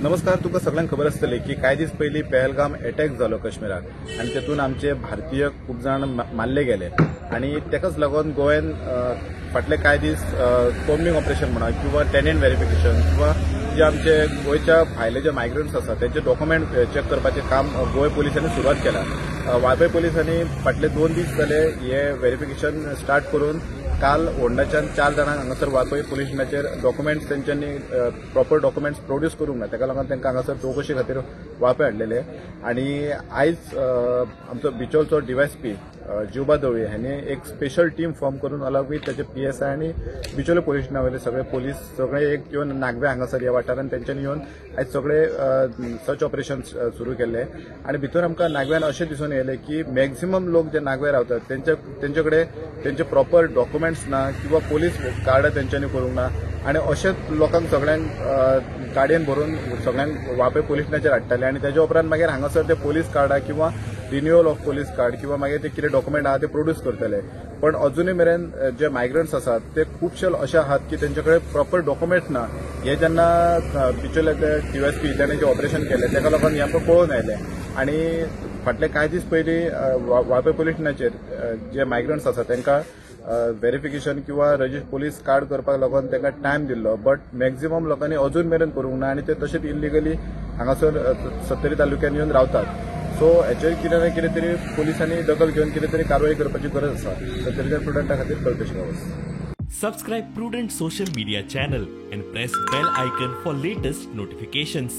नमस्कार. तुका सगळ्यांक खबर आसतली की कांय दीस पयलीं पहलगाम अटॅक जालो काश्मीरात आनी तेतून आमचे भारतीय खूब जाण मारले गेले आनी तेकाच लागून गोंयान फाटले कांय दीस कॉम्बिंग ऑपरेशन म्हणा किंवा टेनंट व्हेरिफिकेशन किंवा जे आमचे गोंयच्या भायले जे मायग्रंट्स आसात त्यांचे डॉक्युमेंट चेक करपाचें काम गोंय पुलिसांनी सुरवात केला. वाळपय पुलिसांनी फाटले 2 दीस जाले हे व्हेरिफिकेशन स्टार्ट करून काल होंडाच्यान 4 जाणांक हांगासर वाळपय पुलीस स्टेशनाचेर डॉक्युमेंट्स तेंच्यांनी प्रॉपर डॉक्युमेंट्स प्रोड्यूस करूंक ना, ताका लागून तांकां हांगासर चवकशी खातीर वाळपय हाडलेले. आनी आयज आमचो बिचोलचो डीवायएसपी जिवबा दळवी हांणी एक स्पेशल टीम फॉर्म करून अलॉंग विथ ताचे PSI आनी बिचोले पुलीस स्टेशनावयले सगळे पुलीस सगळे एक येवन नागवे हांगासर ह्या वाठारांत तेंच्यांनी येवन आयज सगळे सर्च ऑपरेशन सुरू केले. आनी भितर आमकां नागव्यान अशें दिसून येयलें की मॅक्झिमम लोक जे नागवे रावतात तेंचे कडेन तेंचे प्रॉपर डॉक्युमेंट्स ना किंवा पोलीस कार्ड तेंच्यांनी करूंक ना आनी अशेंच लोकांक सगळ्यांक गाडयेन भरून सगळ्यांक वाळपय पुलीस स्टेशनाचेर हाडटाले आनी तेच्या उपरांत मागीर हांगासर ते पोलीस कार्डा किंवा रिन्युअल ऑफ पोलीस कार्ड किंवा मागीर ते कितें डॉक्युमेंट आहा ते प्रोड्यूस करतले. पण अजुनूय मेरेन जे मायग्रंट्स आसात ते खुबशे अशे आहात की तेंचे कडेन प्रॉपर डॉक्युमेंट ना. हे जेन्ना बिचोले ते डीवायएसपी ताणें जे ऑपरेशन केलें तेका लागून हें आमकां कळून आयलें. आनी फाटले कांय दीस पयलीं वाळपय पुलीस स्टेशनाचेर जे मायग्रंट्स आसात तांकां व्हेरिफिकेशन किंवा पोलीस कार्ड करपाक लागून तांकां टायम दिल्लो, बट मॅक्झिमम लोकांनी अजून मेरेन करूंक ना आनी ते तशेंच इल्लिगली हांगासर 70 तालुक्यांनी येवन रावतात. सो हेचेर कितें ना कितें तरी पुलिसांनी दखल घेवन कितें तरी कारवाई करपाची गरज आसा. सत्तरीच्या स्टुडंटा खातीर कळपेश Gawas. Subscribe Prudent social media channel and press bell icon for latest notifications.